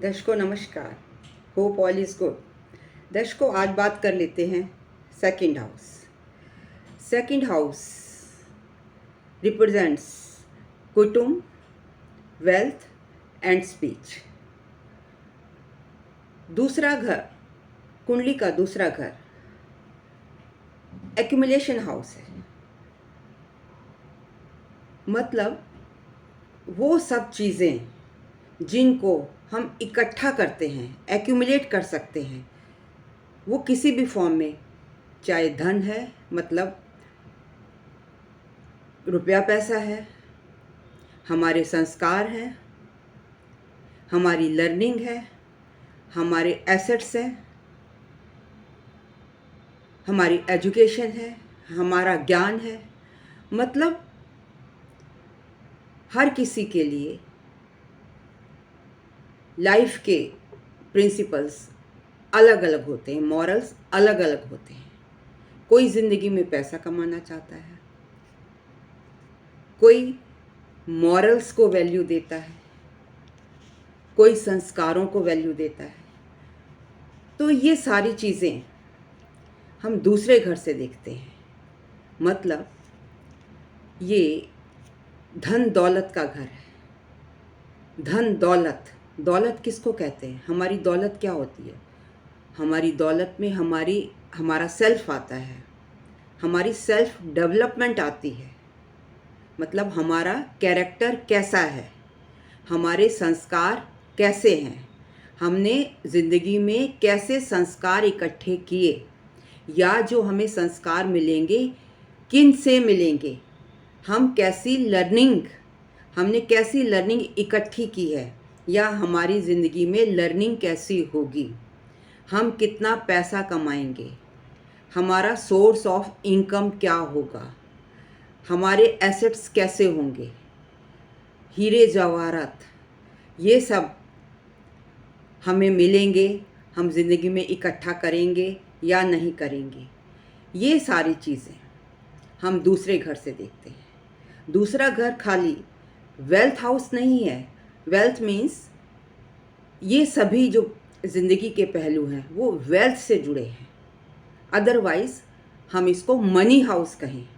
दर्शकों नमस्कार। Hope all is good. दर्शकों आज बात कर लेते हैं second house. Second house represents कुटुंब, वेल्थ एंड स्पीच। दूसरा घर, कुंडली का दूसरा घर एक्यूमुलेशन हाउस है। मतलब वो सब चीज़ें जिनको हम इकट्ठा करते हैं, एक्यूमुलेट कर सकते हैं, वो किसी भी फॉर्म में, चाहे धन है मतलब रुपया पैसा है, हमारे संस्कार हैं, हमारी लर्निंग है, हमारे एसेट्स हैं, हमारी एजुकेशन है, हमारा ज्ञान है। मतलब हर किसी के लिए लाइफ के प्रिंसिपल्स अलग अलग होते हैं, मॉरल्स अलग अलग होते हैं। कोई ज़िंदगी में पैसा कमाना चाहता है, कोई मॉरल्स को वैल्यू देता है, कोई संस्कारों को वैल्यू देता है। तो ये सारी चीज़ें हम दूसरे घर से देखते हैं। मतलब ये धन दौलत का घर है। धन दौलत, दौलत किसको कहते हैं? हमारी दौलत क्या होती है? हमारी दौलत में हमारा सेल्फ आता है, हमारी सेल्फ डेवलपमेंट आती है। मतलब हमारा कैरेक्टर कैसा है, हमारे संस्कार कैसे हैं, हमने ज़िंदगी में कैसे संस्कार इकट्ठे किए, या जो हमें संस्कार मिलेंगे किन से मिलेंगे, हमने कैसी लर्निंग इकट्ठी की है, या हमारी ज़िंदगी में लर्निंग कैसी होगी, हम कितना पैसा कमाएंगे, हमारा सोर्स ऑफ इनकम क्या होगा, हमारे एसेट्स कैसे होंगे, हीरे जवाहरात ये सब हमें मिलेंगे, हम ज़िंदगी में इकट्ठा करेंगे या नहीं करेंगे। ये सारी चीज़ें हम दूसरे घर से देखते हैं। दूसरा घर खाली वेल्थ हाउस नहीं है। वेल्थ मीन्स ये सभी जो ज़िंदगी के पहलू हैं वो वेल्थ से जुड़े हैं। अदरवाइज़ हम इसको मनी हाउस कहें।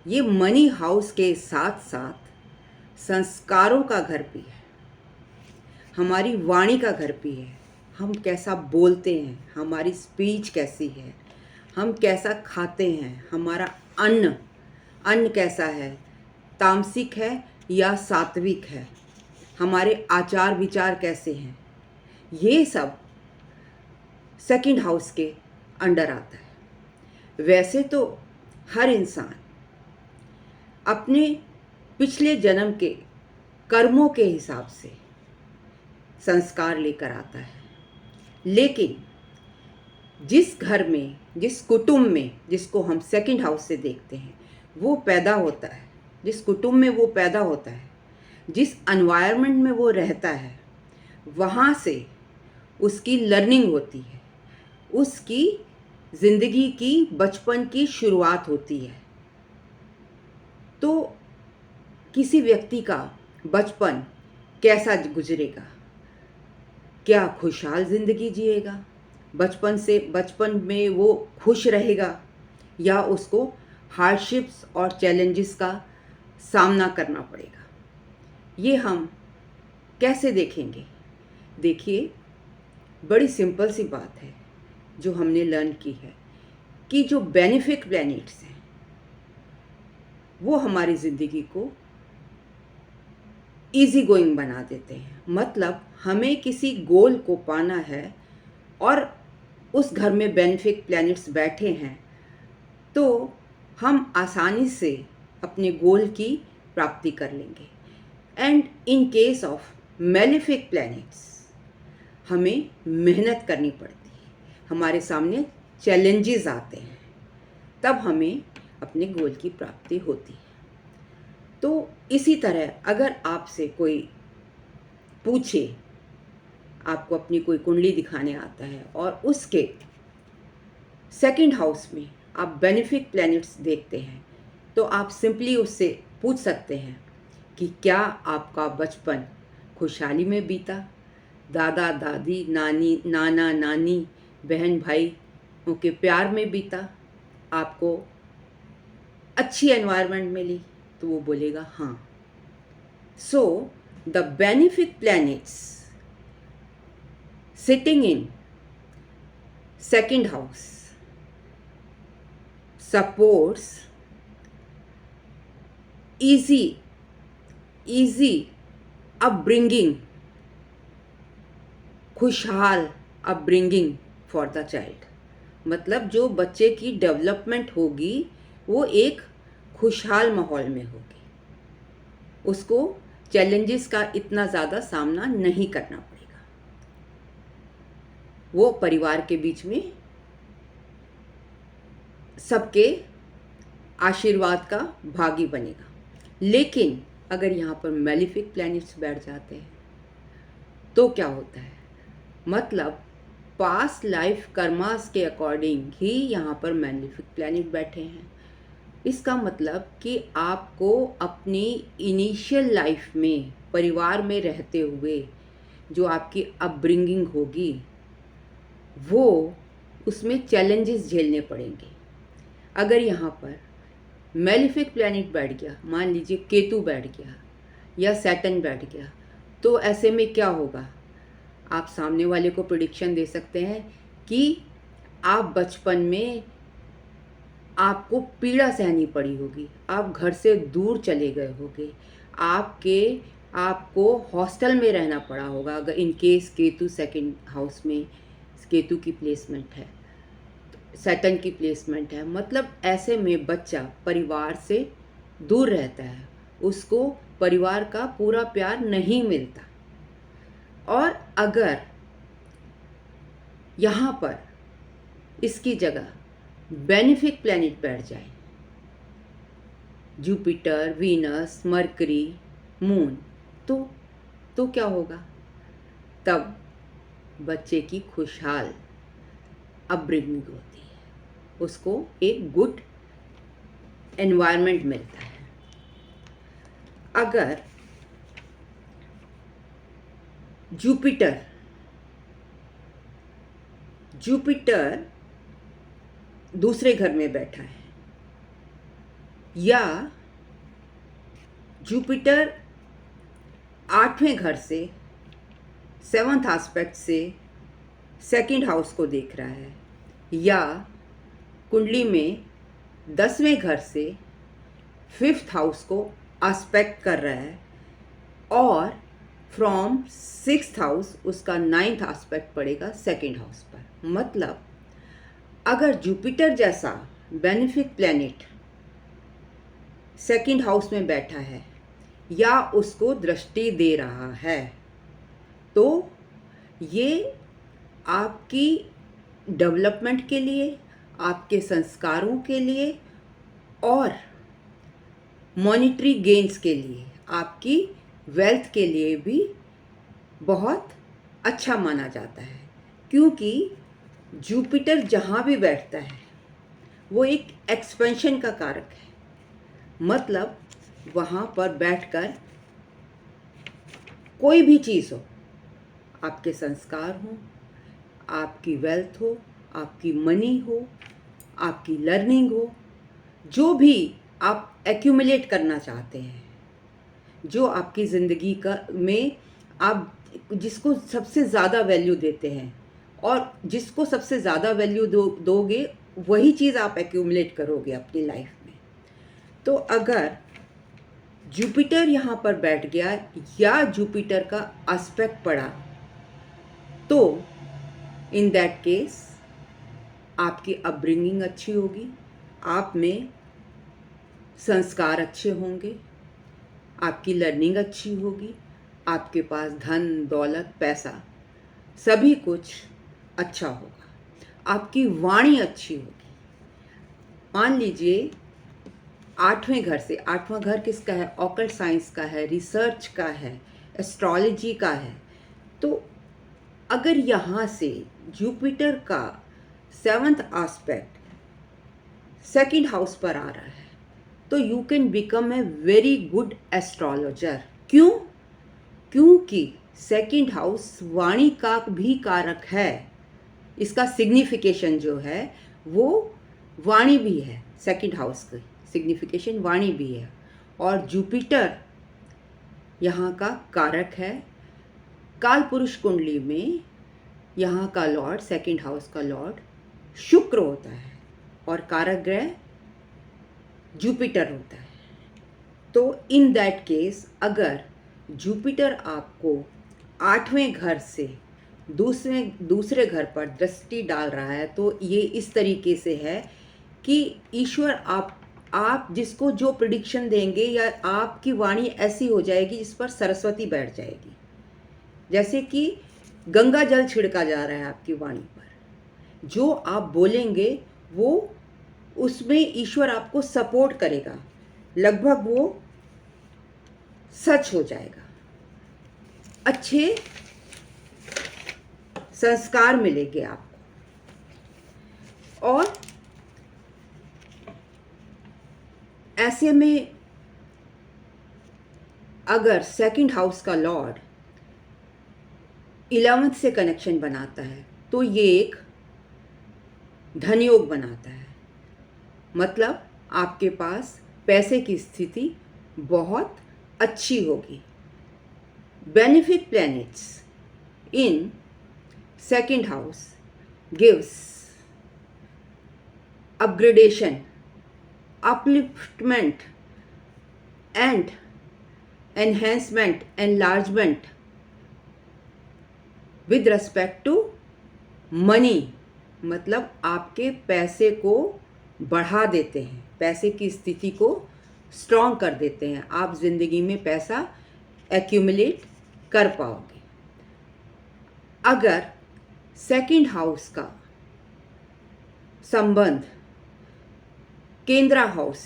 ये मनी हाउस के साथ साथ संस्कारों का घर भी है, हमारी वाणी का घर भी है। हम कैसा बोलते हैं, हमारी स्पीच कैसी है, हम कैसा खाते हैं, हमारा अन्न कैसा है, तामसिक है या सात्विक है, हमारे आचार विचार कैसे हैं, ये सब सेकंड हाउस के अंडर आता है। वैसे तो हर इंसान अपने पिछले जन्म के कर्मों के हिसाब से संस्कार लेकर आता है, लेकिन जिस घर में, जिस कुटुंब में जिसको हम सेकंड हाउस से देखते हैं, वो पैदा होता है, जिस कुटुंब में वो पैदा होता है, जिस एनवायरनमेंट में वो रहता है, वहाँ से उसकी लर्निंग होती है, उसकी ज़िंदगी की बचपन की शुरुआत होती है। तो किसी व्यक्ति का बचपन कैसा गुजरेगा, क्या खुशहाल ज़िंदगी जिएगा, बचपन में वो खुश रहेगा, या उसको हार्डशिप्स और चैलेंजेस का सामना करना पड़ेगा, ये हम कैसे देखेंगे? देखिए, बड़ी सिंपल सी बात है जो हमने लर्न की है कि जो बेनिफिक प्लैनेट्स हैं वो हमारी ज़िंदगी को इजी गोइंग बना देते हैं। मतलब हमें किसी गोल को पाना है और उस घर में बेनिफिक प्लैनेट्स बैठे हैं, तो हम आसानी से अपने गोल की प्राप्ति कर लेंगे। And in case of malefic planets हमें मेहनत करनी पड़ती है, हमारे सामने चैलेंजेस आते हैं, तब हमें अपने गोल की प्राप्ति होती है। तो इसी तरह अगर आपसे कोई पूछे, आपको अपनी कोई कुंडली दिखाने आता है और उसके सेकंड हाउस में आप बेनिफिक प्लैनेट्स देखते हैं, तो आप सिंपली उससे पूछ सकते हैं कि क्या आपका बचपन खुशहाली में बीता दादा दादी, नानी नाना नानी, बहन भाई के प्यार में बीता, आपको अच्छी एनवायरनमेंट मिली, तो वो बोलेगा हाँ। So the benefic planets sitting in second house supports easy upbringing, खुशहाल अपब्रिंगिंग फॉर द चाइल्ड। मतलब जो बच्चे की डेवलपमेंट होगी वो एक खुशहाल माहौल में होगी, उसको चैलेंजेस का इतना ज़्यादा सामना नहीं करना पड़ेगा, वो परिवार के बीच में सबके आशीर्वाद का भागी बनेगा। लेकिन अगर यहाँ पर मैलिफिक प्लैनेट्स बैठ जाते हैं तो क्या होता है, मतलब पास्ट लाइफ कर्मास के अकॉर्डिंग ही यहाँ पर मैलिफिक प्लैनेट बैठे हैं। इसका मतलब कि आपको अपनी इनिशियल लाइफ में परिवार में रहते हुए जो आपकी अपब्रिंगिंग होगी वो उसमें चैलेंजेस झेलने पड़ेंगे। अगर यहाँ पर मैलिफिक प्लैनेट बैठ गया, मान लीजिए केतु बैठ गया या सैटर्न बैठ गया, तो ऐसे में क्या होगा, आप सामने वाले को प्रेडिक्शन दे सकते हैं कि आप बचपन में आपको पीड़ा सहनी पड़ी होगी, आप घर से दूर चले गए होंगे, आपको हॉस्टल में रहना पड़ा होगा अगर in case Ketu second house में केतु की प्लेसमेंट है, सैटर्न की प्लेसमेंट है। मतलब ऐसे में बच्चा परिवार से दूर रहता है, उसको परिवार का पूरा प्यार नहीं मिलता। और अगर यहाँ पर इसकी जगह बेनिफिक प्लैनेट बैठ जाए, जुपिटर, वीनस, मरकरी, मून, तो क्या होगा, तब बच्चे की खुशहाल अपब्रिंगिंग होती है, उसको एक गुड एनवायरनमेंट मिलता है। अगर जुपिटर दूसरे घर में बैठा है या जुपिटर 8वें घर से 7th एस्पेक्ट से सेकंड हाउस को देख रहा है, या कुंडली में 10वें घर से 5th हाउस को एस्पेक्ट कर रहा है, और फ्रॉम 6th हाउस उसका 9th एस्पेक्ट पड़ेगा सेकंड हाउस पर। मतलब अगर जुपिटर जैसा बेनिफिक प्लैनेट सेकंड हाउस में बैठा है या उसको दृष्टि दे रहा है, तो ये आपकी डेवलपमेंट के लिए, आपके संस्कारों के लिए और मॉनेटरी गेन्स के लिए, आपकी वेल्थ के लिए भी बहुत अच्छा माना जाता है। क्योंकि जुपिटर जहाँ भी बैठता है वो एक एक्सपेंशन का कारक है। मतलब वहाँ पर बैठकर कोई भी चीज़ हो, आपके संस्कार हो, आपकी वेल्थ हो, आपकी मनी हो, आपकी लर्निंग हो, जो भी आप एक्यूमुलेट करना चाहते हैं, जो आपकी ज़िंदगी का में आप जिसको सबसे ज़्यादा वैल्यू देते हैं और जिसको सबसे ज़्यादा वैल्यू दोगे वही चीज़ आप एक्यूमुलेट करोगे अपनी लाइफ में। तो अगर जुपिटर यहाँ पर बैठ गया या जुपिटर का एस्पेक्ट पड़ा, तो इन दैट केस आपकी अपब्रिंगिंग अच्छी होगी, आप में संस्कार अच्छे होंगे, आपकी लर्निंग अच्छी होगी, आपके पास धन दौलत पैसा सभी कुछ अच्छा होगा, आपकी वाणी अच्छी होगी। मान लीजिए 8वें घर से, 8वां घर किसका है, ऑकल्ट साइंस का है, रिसर्च का है, एस्ट्रोलॉजी का है। तो अगर यहाँ से जुपिटर का 7th एस्पेक्ट सेकंड हाउस पर आ रहा है, तो you can become a very good astrologer. क्यों? क्योंकि सेकंड हाउस वाणी का भी कारक है। इसका सिग्निफिकेशन जो है वो वाणी भी है, सेकंड हाउस की सिग्निफिकेशन वाणी भी है। और जुपिटर यहाँ का कारक है। काल पुरुष कुंडली में यहाँ का लॉर्ड, सेकंड हाउस का लॉर्ड शुक्र होता है और कारक ग्रह जुपिटर होता है। तो इन दैट केस अगर जुपिटर आपको 8वें घर से दूसरे घर पर दृष्टि डाल रहा है तो ये इस तरीके से है कि ईश्वर आप जिसको जो प्रिडिक्शन देंगे या आपकी वाणी ऐसी हो जाएगी जिस पर सरस्वती बैठ जाएगी। जैसे कि गंगा जल छिड़का जा रहा है आपकी वाणी पर, जो आप बोलेंगे वो उसमें ईश्वर आपको सपोर्ट करेगा, लगभग वो सच हो जाएगा। अच्छे संस्कार मिलेंगे आपको। और ऐसे में अगर सेकंड हाउस का लॉर्ड 11th से कनेक्शन बनाता है तो ये एक धनयोग बनाता है। मतलब आपके पास पैसे की स्थिति बहुत अच्छी होगी। Benefic planets in second house gives upgradation, upliftment and enhancement, enlargement with respect to money। मतलब आपके पैसे को बढ़ा देते हैं, पैसे की स्थिति को स्ट्रॉन्ग कर देते हैं। आप ज़िंदगी में पैसा एक्यूमुलेट कर पाओगे। अगर सेकंड हाउस का संबंध केंद्रा हाउस,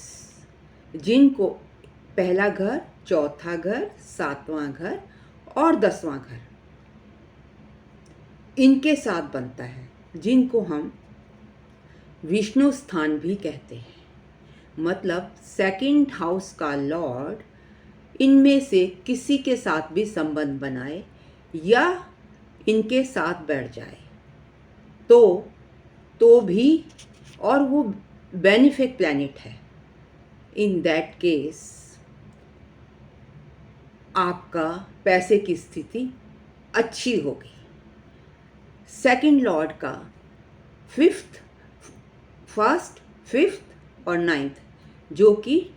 जिनको पहला घर, चौथा घर, 7वां घर और 10वां घर इनके साथ बनता है, जिनको हम विष्णु स्थान भी कहते हैं। मतलब सेकंड हाउस का लॉर्ड इनमें से किसी के साथ भी संबंध बनाए या इनके साथ बैठ जाए तो भी, और वो बेनिफिक प्लैनेट है, इन दैट केस आपका पैसे की स्थिति अच्छी होगी। सेकंड लॉर्ड का फर्स्ट, फिफ्थ और 9th जो कि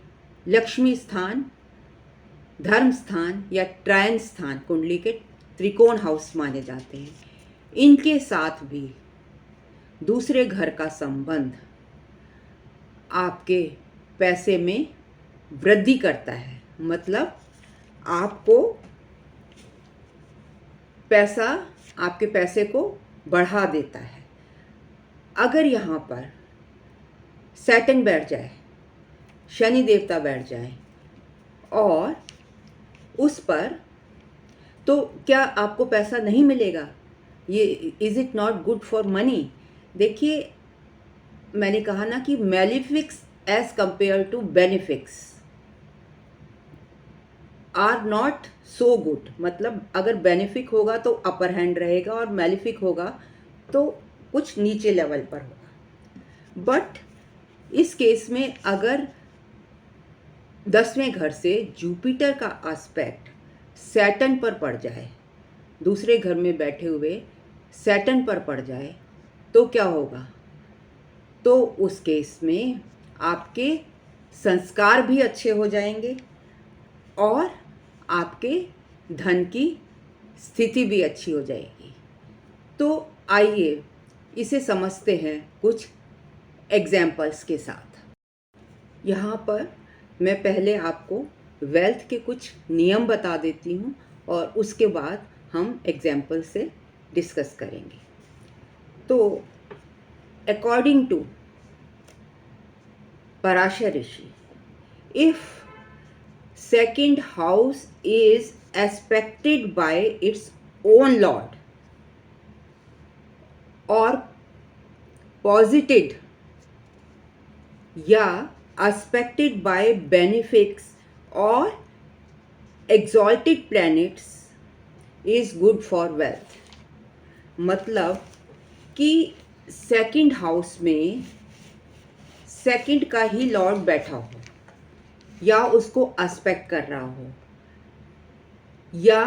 लक्ष्मी स्थान, धर्म स्थान या ट्रायन स्थान, कुंडली के त्रिकोण हाउस माने जाते हैं, इनके साथ भी दूसरे घर का संबंध आपके पैसे में वृद्धि करता है। मतलब आपको पैसा, आपके पैसे को बढ़ा देता है। अगर यहाँ पर सैटर्न बैठ जाए, शनि देवता बैठ जाए और उस पर, तो क्या आपको पैसा नहीं मिलेगा? ये is it not good for money? देखिए, मैंने कहा ना कि malefics as compare to benefics are not so good. मतलब अगर बेनिफिक होगा तो अपर हैंड रहेगा और मेलिफिक होगा तो कुछ नीचे लेवल पर होगा। बट इस केस में अगर 10वें घर से जुपिटर का एस्पेक्ट सैटर्न पर पड़ जाए, दूसरे घर में बैठे हुए सैटर्न पर पड़ जाए, तो क्या होगा? तो उस केस में आपके संस्कार भी अच्छे हो जाएंगे और आपके धन की स्थिति भी अच्छी हो जाएगी। तो आइए इसे समझते हैं कुछ एग्जाम्पल्स के साथ। यहाँ पर मैं पहले आपको वेल्थ के कुछ नियम बता देती हूँ और उसके बाद हम एग्जाम्पल से डिस्कस करेंगे। तो according to Parashar Rishi, if second house is aspected by its own lord or posited या aspected by benefics or exalted planets is good for wealth. मतलब कि सेकंड हाउस में सेकंड का ही लॉर्ड बैठा हो या उसको एस्पेक्ट कर रहा हो या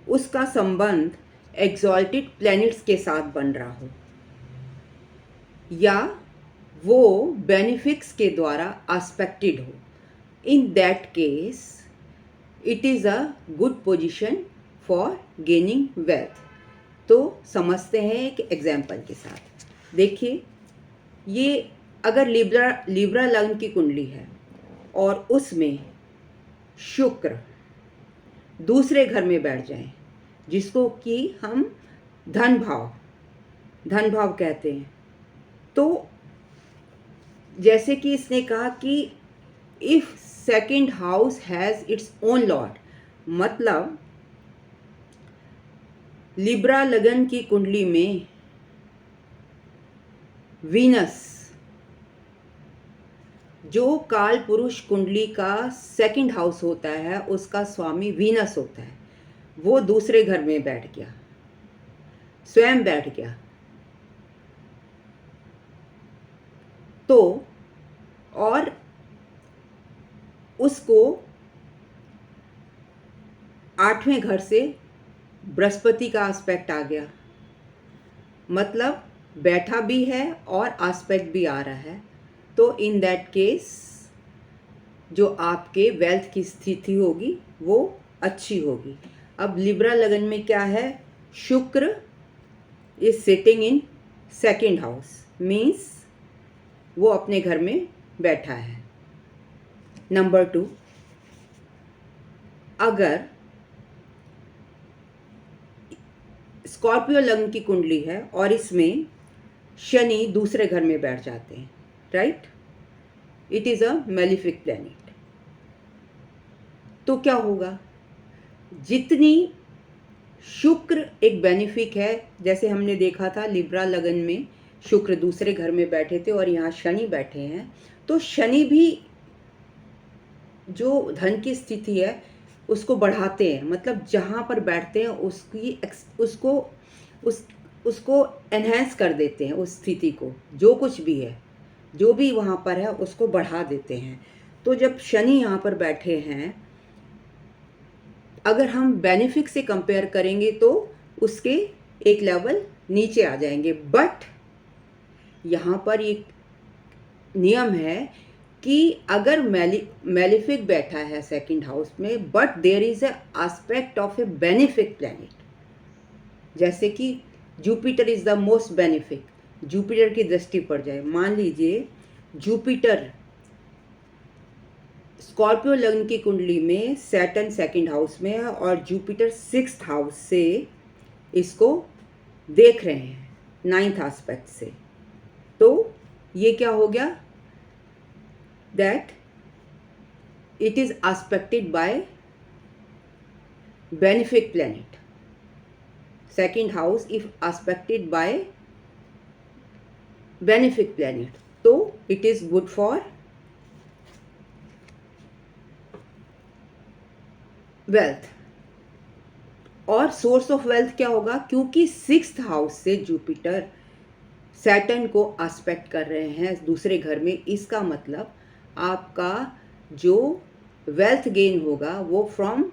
उसका संबंध एक्सॉल्टेड प्लैनेट्स के साथ बन रहा हो या वो बेनिफिक्स के द्वारा एस्पेक्टेड हो, in that case it is a good position for gaining wealth. तो समझते हैं एक एग्जाम्पल के साथ। देखिए, ये अगर लिब्रा लग्न की कुंडली है और उसमें शुक्र दूसरे घर में बैठ जाए, जिसको कि हम धन भाव कहते हैं, तो जैसे कि इसने कहा कि if second house has its own Lord, मतलब लिब्रा लगन की कुंडली में वीनस, जो काल पुरुष कुंडली का सेकंड हाउस होता है, उसका स्वामी वीनस होता है, वो दूसरे घर में बैठ गया, स्वयं बैठ गया, तो और उसको 8वें घर से बृहस्पति का एस्पेक्ट आ गया, मतलब बैठा भी है और एस्पेक्ट भी आ रहा है। तो इन दैट केस जो आपके वेल्थ की स्थिति होगी वो अच्छी होगी। अब लिब्रा लगन में क्या है, शुक्र is sitting in second house, means वो अपने घर में बैठा है। नंबर 2, अगर स्कॉर्पियो लग्न की कुंडली है और इसमें शनि दूसरे घर में बैठ जाते हैं, right, it is a malefic planet, तो क्या होगा, जितनी शुक्र एक बेनिफिक है, जैसे हमने देखा था लिब्रा लगन में शुक्र दूसरे घर में बैठे थे और यहाँ शनि बैठे हैं, तो शनि भी जो धन की स्थिति है उसको बढ़ाते हैं, मतलब जहाँ पर बैठते हैं उसको एनहेंस कर देते हैं, उस स्थिति को, जो कुछ भी है, जो भी वहाँ पर है उसको बढ़ा देते हैं। तो जब शनि यहाँ पर बैठे हैं, अगर हम बेनिफिक से कंपेयर करेंगे तो उसके एक लेवल नीचे आ जाएंगे, बट यहाँ पर एक नियम है कि अगर मेलिफिक बैठा है सेकंड हाउस में, but there is a aspect of a benefic planet, जैसे कि Jupiter is the most benefic, Jupiter की दृष्टि पड़ जाए, मान लीजिए जुपिटर स्कॉर्पियो लग्न की कुंडली में सैटर्न सेकंड हाउस में है और जुपिटर 6th हाउस से इसको देख रहे हैं 9th एस्पेक्ट से, तो ये क्या हो गया, that it is aspected by benefic planet. Second house if aspected by benefic planet, तो it is good for wealth। और सोर्स ऑफ वेल्थ क्या होगा, क्योंकि 6th हाउस से जुपिटर सैटर्न को एस्पेक्ट कर रहे हैं दूसरे घर में, इसका मतलब आपका जो वेल्थ गेन होगा वो फ्रॉम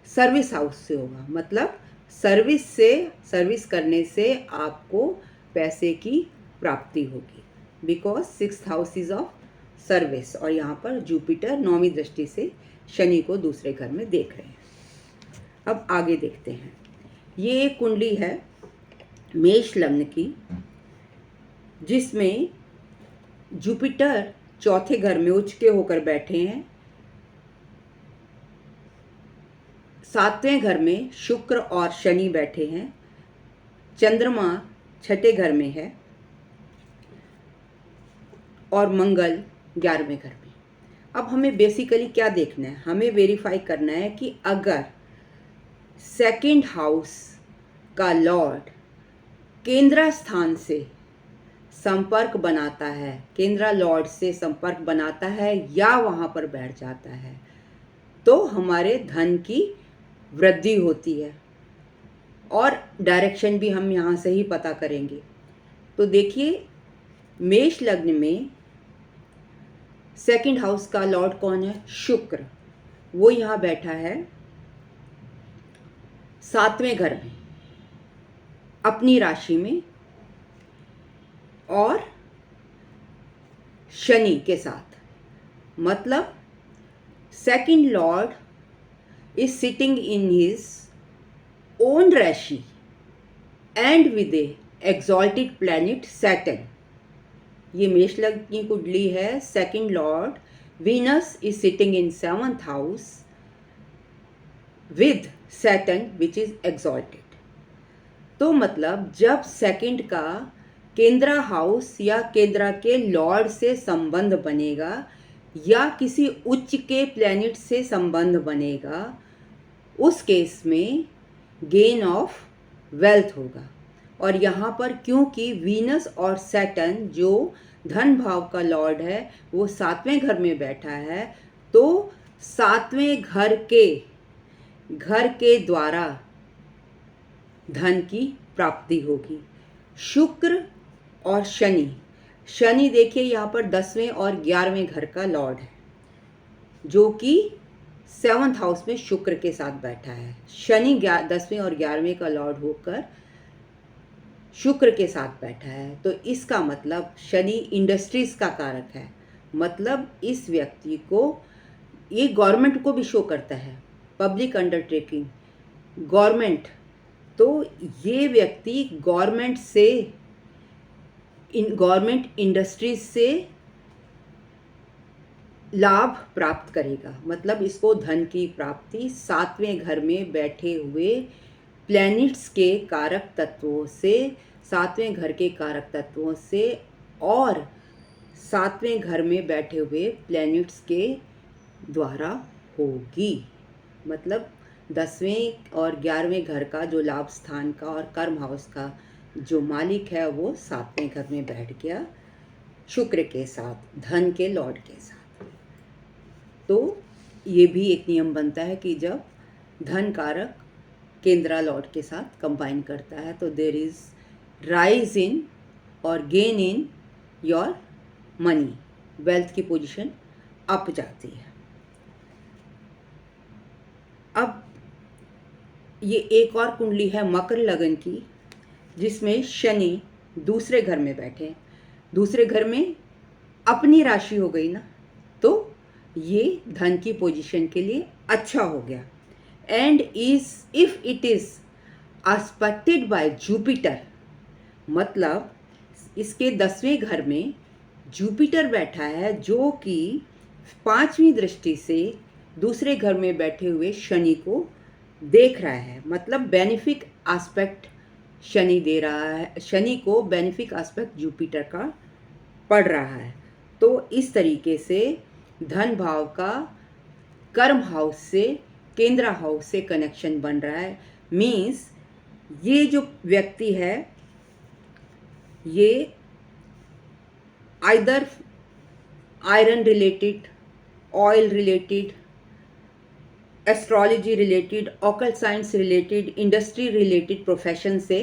सर्विस हाउस से होगा, मतलब सर्विस करने से आपको पैसे की प्राप्ति होगी, because 6th house is of service, और यहाँ पर जुपिटर 9वीं दृष्टि से शनि को दूसरे घर में देख रहे हैं। अब आगे देखते हैं, ये एक कुंडली है मेष लग्न की, जिसमें जुपिटर चौथे घर में उच्च के होकर बैठे हैं, 7वें घर में शुक्र और शनि बैठे हैं, चंद्रमा 6ठे घर में है और मंगल 11वें घर में। अब हमें बेसिकली क्या देखना है, हमें वेरीफाई करना है कि अगर सेकंड हाउस का लॉर्ड केंद्र स्थान से संपर्क बनाता है, केंद्र लॉर्ड से संपर्क बनाता है या वहाँ पर बैठ जाता है, तो हमारे धन की वृद्धि होती है, और डायरेक्शन भी हम यहाँ से ही पता करेंगे। तो देखिए, मेष लग्न में सेकंड हाउस का लॉर्ड कौन है? शुक्र। वो यहाँ बैठा है 7वें घर में, अपनी राशि में, और शनि के साथ। मतलब second lord is sitting in his own rashi and with a exalted planet Saturn. ये मेष लग्न की कुंडली है। Second lord Venus is sitting in 7th house with Saturn which is exalted. तो मतलब जब सेकंड का केंद्रा हाउस या केंद्रा के लॉर्ड से संबंध बनेगा या किसी उच्च के प्लैनेट से संबंध बनेगा, उस केस में गेन ऑफ वेल्थ होगा। और यहाँ पर क्योंकि वीनस और सैटर्न जो धन भाव का लॉर्ड है वो 7वें घर में बैठा है, तो 7वें घर के द्वारा धन की प्राप्ति होगी। शुक्र और शनि देखिए यहाँ पर 10वें और 11वें घर का लॉर्ड है, जो कि 7th हाउस में शुक्र के साथ बैठा है। शनि 10वें और 11वें का लॉर्ड होकर शुक्र के साथ बैठा है। तो इसका मतलब शनि इंडस्ट्रीज का कारक है। मतलब इस व्यक्ति को, ये गवर्नमेंट को भी शो करता है, पब्लिक अंडरटेकिंग, गवर्नमेंट। तो ये व्यक्ति गवर्नमेंट इंडस्ट्रीज से लाभ प्राप्त करेगा। मतलब इसको धन की प्राप्ति 7वें घर में बैठे हुए प्लैनेट्स के कारक तत्वों से, 7वें घर के कारक तत्वों से और 7वें घर में बैठे हुए प्लैनेट्स के द्वारा होगी। मतलब 10वें और 11वें घर का जो लाभ स्थान का और कर्म हाउस का जो मालिक है वो 7वें घर में बैठ गया शुक्र के साथ, धन के लॉर्ड के साथ। तो ये भी एक नियम बनता है कि जब धन कारक केंद्रा लॉर्ड के साथ कंबाइन करता है तो देयर इज राइज इन और gain in your money, wealth की पोजीशन अप जाती है। अब ये एक और कुंडली है मकर लगन की, जिसमें शनि दूसरे घर में बैठे। दूसरे घर में अपनी राशि हो गई ना, तो ये धन की पोजीशन के लिए अच्छा हो गया। And if it is expected bye Jupiter, मतलब इसके 10वें घर में जुपिटर बैठा है, जो कि 5वीं दृष्टि से दूसरे घर में बैठे हुए शनि को देख रहा है। मतलब बेनिफिक एस्पेक्ट शनि दे रहा है, शनि को बेनिफिक एस्पेक्ट जुपिटर का पड़ रहा है। तो इस तरीके से धन भाव का कर्म हाउस से, केंद्रा हाउस से कनेक्शन बन रहा है। मीन्स ये जो व्यक्ति है ये either iron related, oil related, astrology related, occult science related, industry related profession से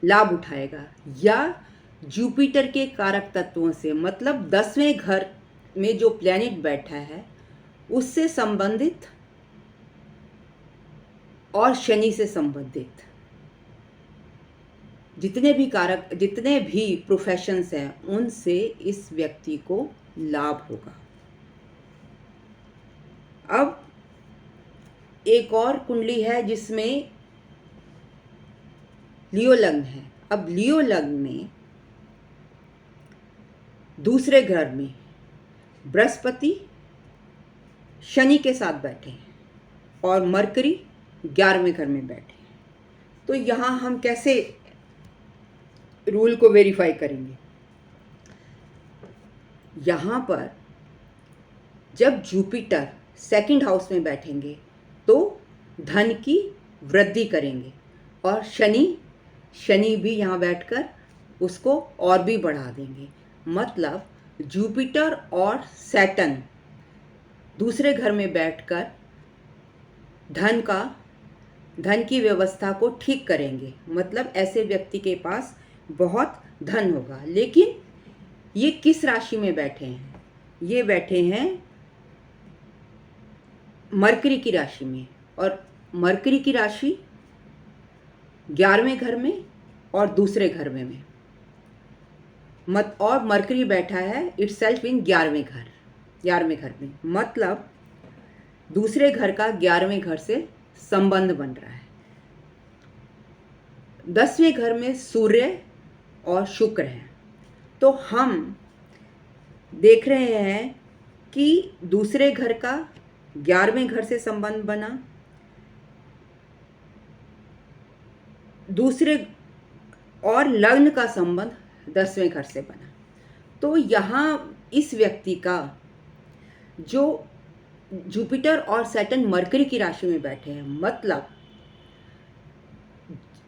लाभ उठाएगा, या जुपिटर के कारक तत्वों से, मतलब 10वें घर में जो प्लैनेट बैठा है उससे संबंधित और शनि से संबंधित जितने भी प्रोफेशंस हैं उनसे इस व्यक्ति को लाभ होगा। अब एक और कुंडली है जिसमें लियो लग्न है। अब लियो लग्न में दूसरे घर में बृहस्पति शनि के साथ बैठे हैं और मरकरी 11वें घर में बैठे हैं। तो यहाँ हम कैसे रूल को वेरीफाई करेंगे? यहाँ पर जब जुपिटर सेकंड हाउस में बैठेंगे तो धन की वृद्धि करेंगे, और शनि भी यहाँ बैठकर उसको और भी बढ़ा देंगे। मतलब जुपिटर और सैटर्न दूसरे घर में बैठकर धन का धन की व्यवस्था को ठीक करेंगे, मतलब ऐसे व्यक्ति के पास बहुत धन होगा। लेकिन ये किस राशि में बैठे हैं? ये बैठे हैं मरकरी की राशि में, और मरकरी की राशि 11वें घर में और दूसरे घर में और मरकरी बैठा है इटसेल्फ इन 11वें घर में, मतलब दूसरे घर का 11वें घर से संबंध बन रहा है। 10वें घर में सूर्य और शुक्र हैं। तो हम देख रहे हैं कि दूसरे घर का 11वें घर से संबंध बना, दूसरे और लग्न का संबंध 10वें घर से बना। तो यहाँ इस व्यक्ति का जो जुपिटर और सैटर्न मरकरी की राशि में बैठे हैं, मतलब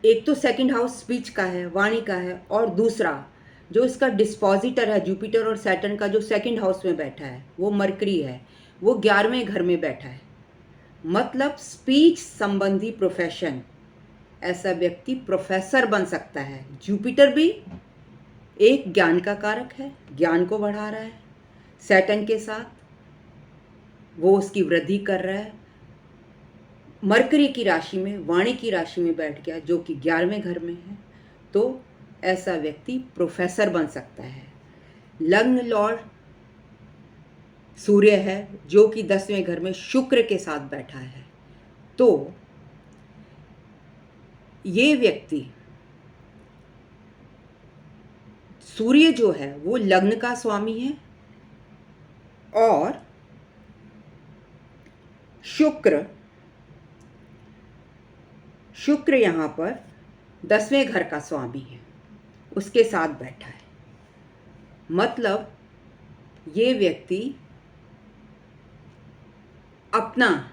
एक तो सेकंड हाउस स्पीच का है, वाणी का है, और दूसरा जो इसका डिस्पोजिटर है जुपिटर और सैटर्न का, जो सेकंड हाउस में बैठा है वो मरकरी है, वो 11वें घर में बैठा है। मतलब स्पीच संबंधी प्रोफेशन, ऐसा व्यक्ति प्रोफेसर बन सकता है। जुपिटर भी एक ज्ञान का कारक है, ज्ञान को बढ़ा रहा है, सैटर्न के साथ वो उसकी वृद्धि कर रहा है। मरकरी की राशि में, वाणी की राशि में बैठ गया जो कि 11वें घर में है, तो ऐसा व्यक्ति प्रोफेसर बन सकता है। लग्न लॉर्ड सूर्य है जो कि 10वें घर में शुक्र के साथ बैठा है, तो ये व्यक्ति, सूर्य जो है वो लग्न का स्वामी है और शुक्र यहाँ पर 10वें घर का स्वामी है, उसके साथ बैठा है। मतलब ये व्यक्ति अपना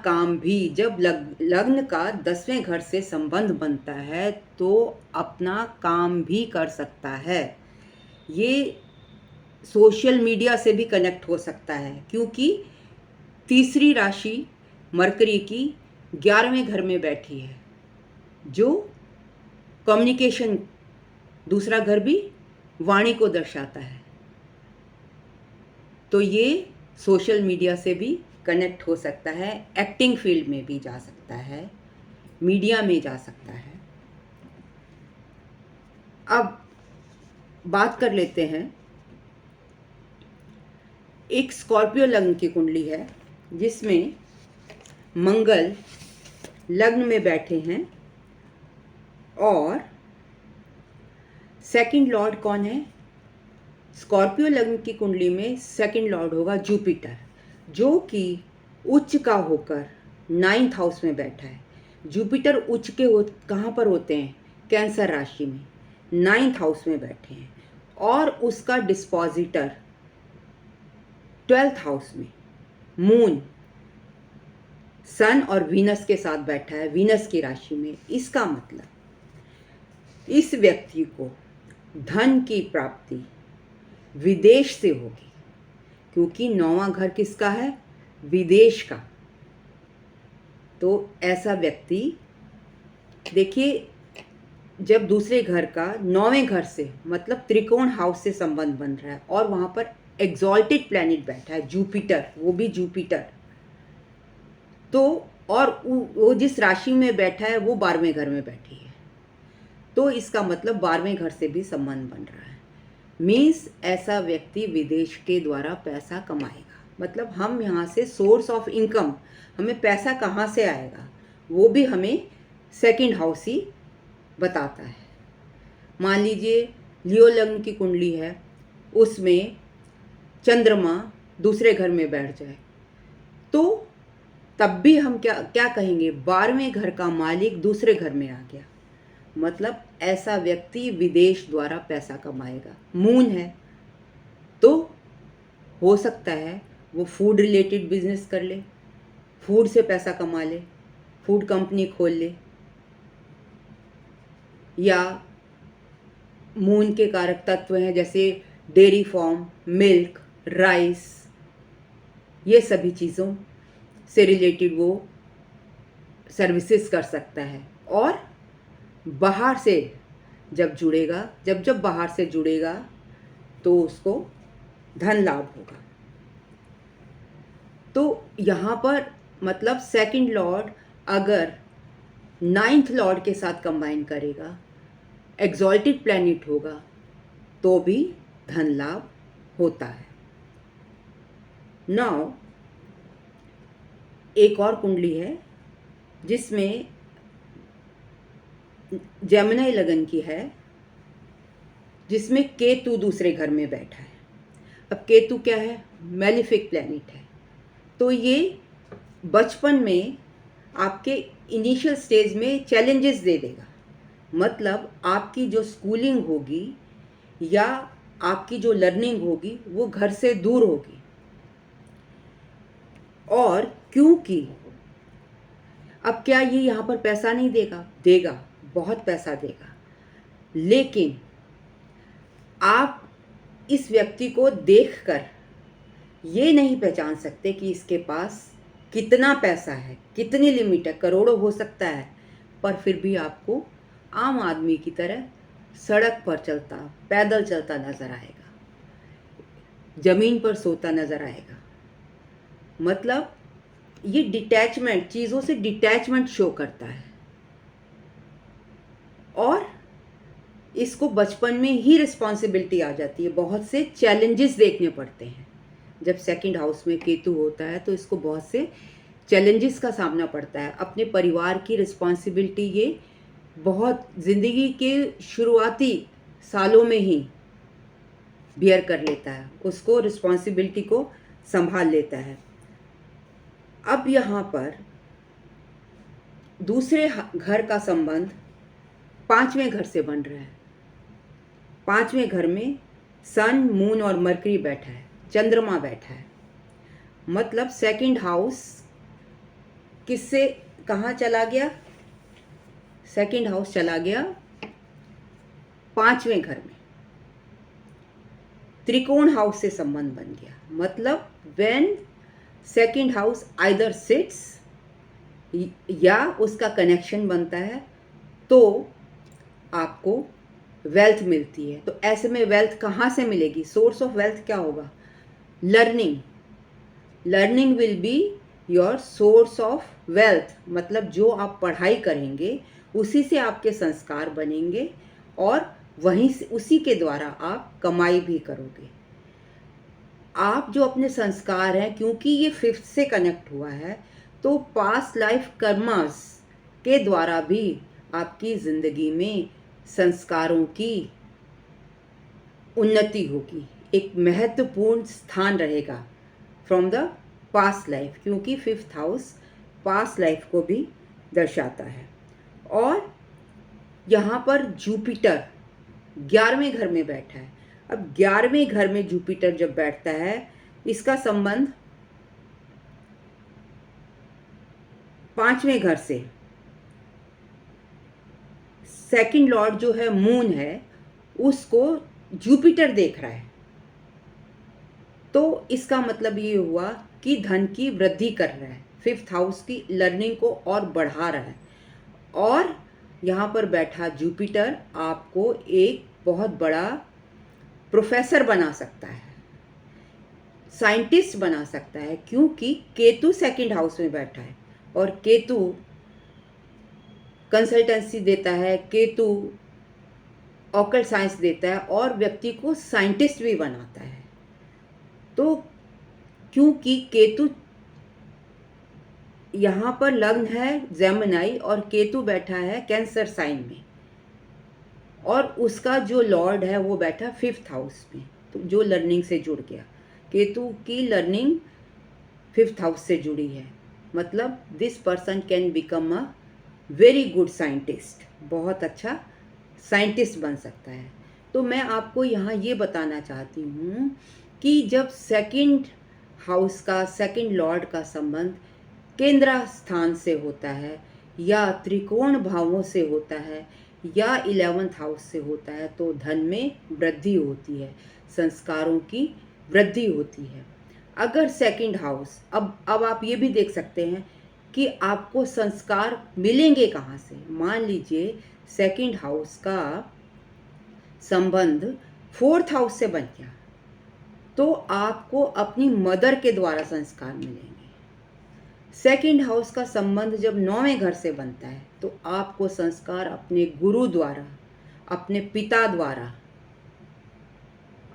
काम भी, जब लग्न का 10वें घर से संबंध बनता है तो अपना काम भी कर सकता है। ये सोशल मीडिया से भी कनेक्ट हो सकता है, क्योंकि तीसरी राशि मरकरी की 11वें घर में बैठी है, जो कम्युनिकेशन, दूसरा घर भी वाणी को दर्शाता है। तो ये सोशल मीडिया से भी कनेक्ट हो सकता है, एक्टिंग फील्ड में भी जा सकता है, मीडिया में जा सकता है। अब बात कर लेते हैं, एक स्कॉर्पियो लग्न की कुंडली है जिसमें मंगल लग्न में बैठे हैं और सेकंड लॉर्ड कौन है? स्कॉर्पियो लग्न की कुंडली में सेकंड लॉर्ड होगा जुपिटर, जो कि उच्च का होकर 9th हाउस में बैठा है। जुपिटर उच्च के कहाँ पर होते हैं? कैंसर राशि में 9th हाउस में बैठे हैं, और उसका डिस्पोजिटर 12th हाउस में मून, सन और वीनस के साथ बैठा है, वीनस की राशि में। इसका मतलब इस व्यक्ति को धन की प्राप्ति विदेश से होगी, क्योंकि 9वां घर किसका है? विदेश का। तो ऐसा व्यक्ति, देखिए, जब दूसरे घर का 9वें घर से, मतलब त्रिकोण हाउस से संबंध बन रहा है और वहाँ पर एग्जॉल्टेड प्लैनेट बैठा है जुपिटर, वो भी जुपिटर, तो और वो जिस राशि में बैठा है वो 12वें घर में बैठी है, तो इसका मतलब 12वें घर से भी संबंध बन रहा है। मीन्स ऐसा व्यक्ति विदेश के द्वारा पैसा कमाएगा। मतलब हम यहाँ से सोर्स ऑफ इनकम, हमें पैसा कहाँ से आएगा वो भी हमें सेकंड हाउस ही बताता है। मान लीजिए लियो लग्न की कुंडली है, उसमें चंद्रमा दूसरे घर में बैठ जाए, तो तब भी हम क्या कहेंगे? 12वें घर का मालिक दूसरे घर में आ गया, मतलब ऐसा व्यक्ति विदेश द्वारा पैसा कमाएगा। मून है तो हो सकता है वो फूड रिलेटेड बिजनेस कर ले, फूड से पैसा कमा ले, फूड कंपनी खोल ले, या मून के कारक तत्व हैं जैसे डेयरी फार्म, मिल्क, राइस, ये सभी चीज़ों से रिलेटेड वो सर्विसेज कर सकता है। और बाहर से जब जुड़ेगा, जब बाहर से जुड़ेगा तो उसको धन लाभ होगा। तो यहाँ पर मतलब सेकंड लॉर्ड अगर नाइन्थ लॉर्ड के साथ कंबाइन करेगा, एग्जॉल्टेड प्लैनेट होगा, तो भी धन लाभ होता है। नाउ एक और कुंडली है जिसमें जेमिनी लगन की है, जिसमें केतु दूसरे घर में बैठा है। अब केतु क्या है? मैलिफिक प्लैनेट है। तो ये बचपन में आपके इनिशियल स्टेज में चैलेंजेस दे देगा। मतलब आपकी जो स्कूलिंग होगी या आपकी जो लर्निंग होगी वो घर से दूर होगी। और क्योंकि अब क्या ये यहाँ पर पैसा नहीं देगा? देगा, बहुत पैसा देगा। लेकिन आप इस व्यक्ति को देखकर ये नहीं पहचान सकते कि इसके पास कितना पैसा है, कितनी लिमिट है, करोड़ों हो सकता है, पर फिर भी आपको आम आदमी की तरह सड़क पर चलता, पैदल चलता नज़र आएगा, ज़मीन पर सोता नज़र आएगा। मतलब ये डिटैचमेंट, चीज़ों से डिटैचमेंट शो करता है। और इसको बचपन में ही रिस्पॉन्सिबिलिटी आ जाती है, बहुत से चैलेंजेस देखने पड़ते हैं। जब सेकंड हाउस में केतु होता है तो इसको बहुत से चैलेंजेस का सामना पड़ता है। अपने परिवार की रिस्पॉन्सिबिलिटी ये बहुत ज़िंदगी के शुरुआती सालों में ही बियर कर लेता है, उसको रिस्पॉन्सिबिलिटी को संभाल लेता है। अब यहाँ पर दूसरे घर का संबंध पांचवें घर से बन रहा है। पांचवें घर में सन, मून और मरकरी बैठा है, चंद्रमा बैठा है। मतलब सेकंड हाउस किससे कहाँ चला गया? सेकंड हाउस चला गया पांचवें घर में, त्रिकोण हाउस से संबंध बन गया। मतलब when second house either sits या उसका कनेक्शन बनता है तो आपको वेल्थ मिलती है। तो ऐसे में वेल्थ कहाँ से मिलेगी? सोर्स ऑफ वेल्थ क्या होगा? Learning. Learning will be your source of wealth. मतलब जो आप पढ़ाई करेंगे उसी से आपके संस्कार बनेंगे और वहीं से, उसी के द्वारा आप कमाई भी करोगे। आप जो अपने संस्कार हैं, क्योंकि ये फिफ्थ से कनेक्ट हुआ है, तो पास्ट लाइफ कर्मास के द्वारा भी आपकी ज़िंदगी में संस्कारों की उन्नति होगी। एक महत्वपूर्ण स्थान रहेगा फ्रॉम द पास्ट लाइफ, क्योंकि फिफ्थ हाउस पास्ट लाइफ को भी दर्शाता है। और यहाँ पर जुपिटर 11वें घर में बैठा है। अब 11वें घर में जुपिटर जब बैठता है, इसका संबंध पांचवें घर से, सेकंड लॉर्ड जो है मून है, उसको जुपिटर देख रहा है। तो इसका मतलब ये हुआ कि धन की वृद्धि कर रहा है, फिफ्थ हाउस की लर्निंग को और बढ़ा रहा है। और यहाँ पर बैठा जुपिटर आपको एक बहुत बड़ा प्रोफेसर बना सकता है, साइंटिस्ट बना सकता है, क्योंकि केतु सेकंड हाउस में बैठा है। और केतु कंसल्टेंसी देता है, केतु ऑकल्ट साइंस देता है और व्यक्ति को साइंटिस्ट भी बनाता है। तो क्योंकि केतु यहाँ पर लग्न है जेमिनी और केतु बैठा है कैंसर साइन में, और उसका जो लॉर्ड है वो बैठा फिफ्थ हाउस में, तो जो लर्निंग से जुड़ गया। केतु की लर्निंग फिफ्थ हाउस से जुड़ी है। मतलब this person can become a very good scientist, बहुत अच्छा साइंटिस्ट बन सकता है। तो मैं आपको यहाँ ये बताना चाहती हूँ कि जब सेकंड हाउस का, सेकंड लॉर्ड का संबंध केंद्र स्थान से होता है या त्रिकोण भावों से होता है या 11th हाउस से होता है, तो धन में वृद्धि होती है, संस्कारों की वृद्धि होती है। अगर सेकंड हाउस, अब आप ये भी देख सकते हैं कि आपको संस्कार मिलेंगे कहाँ से। मान लीजिए सेकंड हाउस का संबंध फोर्थ हाउस से बन गया, तो आपको अपनी मदर के द्वारा संस्कार मिलेंगे। सेकंड हाउस का संबंध जब 9वें घर से बनता है तो आपको संस्कार अपने गुरु द्वारा, अपने पिता द्वारा,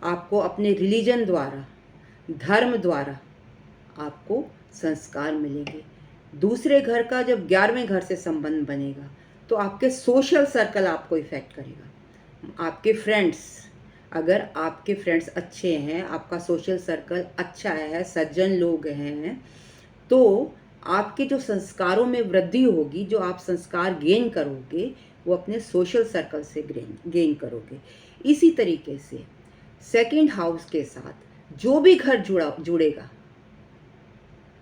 आपको अपने रिलीजन द्वारा, धर्म द्वारा आपको संस्कार मिलेंगे। दूसरे घर का जब 11वें घर से संबंध बनेगा तो आपके सोशल सर्कल आपको इफ़ेक्ट करेगा। आपके फ्रेंड्स, अगर आपके फ्रेंड्स अच्छे हैं, आपका सोशल सर्कल अच्छा है, सज्जन लोग हैं, तो आपके जो संस्कारों में वृद्धि होगी, जो आप संस्कार गेन करोगे वो अपने सोशल सर्कल से गेन करोगे। इसी तरीके से सेकंड हाउस के साथ जो भी घर जुड़ेगा,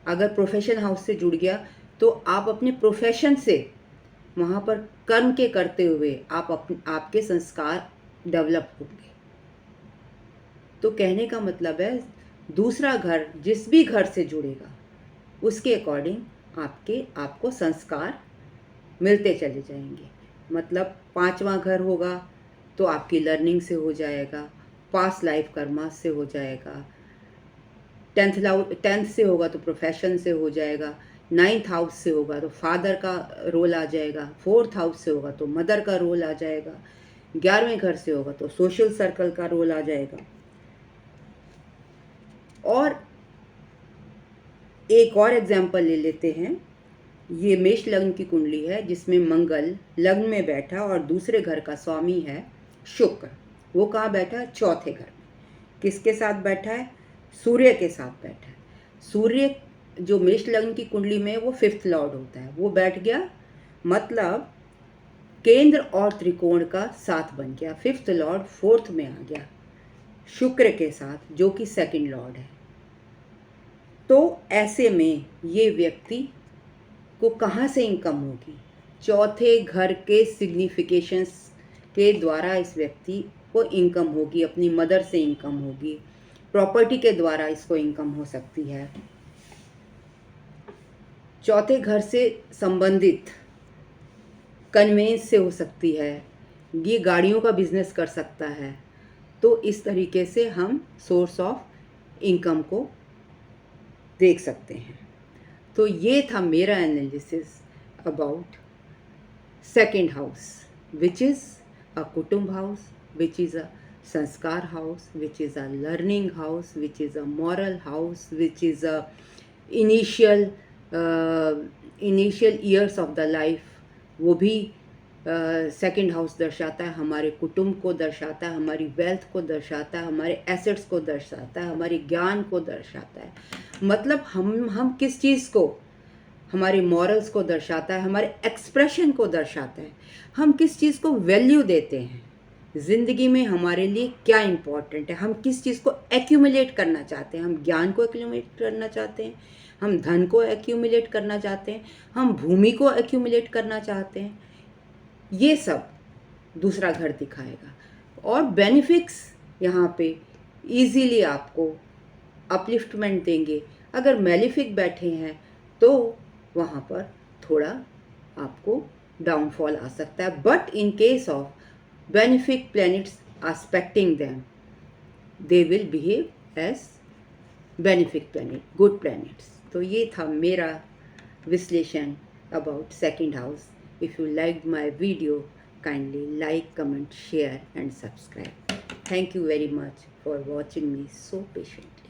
अगर प्रोफेशन हाउस से जुड़ गया तो आप अपने प्रोफेशन से वहाँ पर कर्म के करते हुए आपके संस्कार डेवलप होंगे। तो कहने का मतलब है दूसरा घर जिस भी घर से जुड़ेगा उसके अकॉर्डिंग आपको संस्कार मिलते चले जाएंगे। मतलब 5वां घर होगा तो आपकी लर्निंग से हो जाएगा, पास्ट लाइफ कर्मा से हो जाएगा, 10th से होगा तो प्रोफेशन से हो जाएगा, 9th हाउस से होगा तो फादर का रोल आ जाएगा, 4th हाउस से होगा तो मदर का रोल आ जाएगा, 11वें घर से होगा तो सोशल सर्कल का रोल आ जाएगा। और एक और एग्जाम्पल ले लेते हैं। ये मेष लग्न की कुंडली है जिसमें मंगल लग्न में बैठा और दूसरे घर का स्वामी है शुक्र। वो कहाँ बैठा है? चौथे घर में। किसके साथ बैठा है? सूर्य के साथ बैठा है। सूर्य जो मेष लग्न की कुंडली में वो 5th लॉर्ड होता है, वो बैठ गया, मतलब केंद्र और त्रिकोण का साथ बन गया। 5th लॉर्ड 4th में आ गया शुक्र के साथ, जो कि 2nd लॉर्ड है। तो ऐसे में ये व्यक्ति को कहाँ से इनकम होगी? चौथे घर के सिग्निफिकेशंस के द्वारा इस व्यक्ति को इनकम होगी, अपनी मदर से इनकम होगी, प्रॉपर्टी के द्वारा इसको इनकम हो सकती है। चौथे घर से संबंधित कन्वेंस से हो सकती है, ये गाड़ियों का बिजनेस कर सकता है। तो इस तरीके से हम सोर्स ऑफ इनकम को देख सकते हैं। तो ये था मेरा analysis about second house, which is a कुटुंब हाउस, विच इज़ अ संस्कार house, which is a learning house, which is a moral house, which is a initial years of the life. वो भी सेकंड हाउस दर्शाता है, हमारे कुटुंब को दर्शाता है, हमारी वेल्थ को दर्शाता है, हमारे एसेट्स को दर्शाता है, हमारे ज्ञान को दर्शाता है। मतलब हम किस चीज़ को, हमारे मॉरल्स को दर्शाता है, हमारे एक्सप्रेशन को दर्शाता है, हम किस चीज़ को वैल्यू देते हैं, ज़िंदगी में हमारे लिए क्या इम्पोर्टेंट है, हम किस चीज़ को एक्यूमुलेट करना चाहते हैं। हम ज्ञान को एक्यूमुलेट करना चाहते हैं, हम धन को एक्यूमुलेट करना चाहते हैं, हम भूमि को एक्यूमुलेट करना चाहते हैं। ये सब दूसरा घर दिखाएगा। और बेनिफिट्स यहाँ पे इजीली आपको अपलिफ्टमेंट देंगे। अगर मेलिफिक बैठे हैं तो वहाँ पर थोड़ा आपको डाउनफॉल आ सकता है, but in case of benefic planets aspecting them, they will behave as benefic planet, good planets. तो ये था मेरा विश्लेषण about second house. If you liked my video, kindly like, comment, share and subscribe. Thank you very much for watching me so patiently.